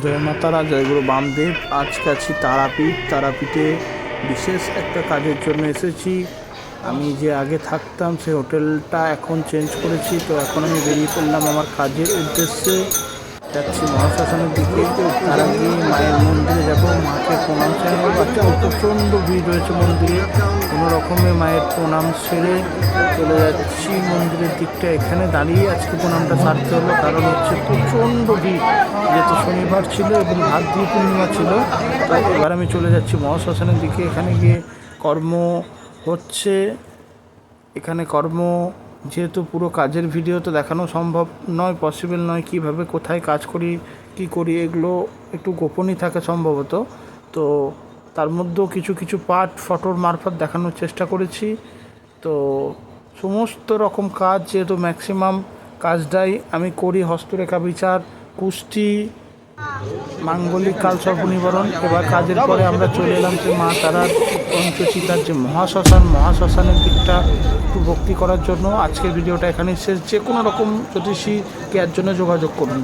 জয় মা তারা, জয়গুরু বামদেব। আজকে আছি তারাপীঠ। তারাপীঠে বিশেষ একটা কাজের জন্য এসেছি। আমি যে আগে থাকতাম সেই হোটেলটা এখন চেঞ্জ করেছি, তো এখন আমি বেরিয়ে পড়লাম আমার কাজের উদ্দেশ্যে। যাচ্ছি মহাশ্মশানের দিকে। তার আগে মায়ের মন্দিরে যাব, মাকে প্রণাম সেরে নেব। আজকে প্রচণ্ড ভিড় রয়েছে মন্দিরে। কোনো রকমে মায়ের প্রণাম সেরে চলে যাচ্ছি মন্দিরের দিকটা। এখানে দাঁড়িয়ে আজকে প্রণামটা সারতে হলো, কারণ হচ্ছে প্রচণ্ড ভিড়, যেহেতু শনিবার ছিল এবং ভাদ্রী পূর্ণিমা ছিল। তো এবার আমি চলে যাচ্ছি মহাশ্মশানের দিকে। এখানে গিয়ে কর্ম হচ্ছে। এখানে কর্ম, যেহেতু পুরো কাজের ভিডিও তো দেখানো সম্ভব নয়, পসিবল নয়। কিভাবে কোথায় কাজ করি, কি করি, এগুলো একটু গোপনই থাকে সম্ভবত। তো তার মধ্যেও কিছু কিছু পার্ট ফটোর মারফত দেখানোর চেষ্টা করেছি। তো সমস্ত রকম কাজ, যেহেতু ম্যাক্সিমাম কাজটাই আমি করি, হস্তরেখা বিচার, কুষ্টি, মাঙ্গলিক কালসর্প নিবারণ। এবার কাজের পরে আমরা চলে এলাম যে মা তারার পঞ্চচিতার যে মহাশ্মশানের দিকটা একটু ভক্তি করার জন্য। আজকের ভিডিওটা এখানেই শেষ। যে কোনো রকম জ্যোতিষী কেয়ার জন্য যোগাযোগ করুন।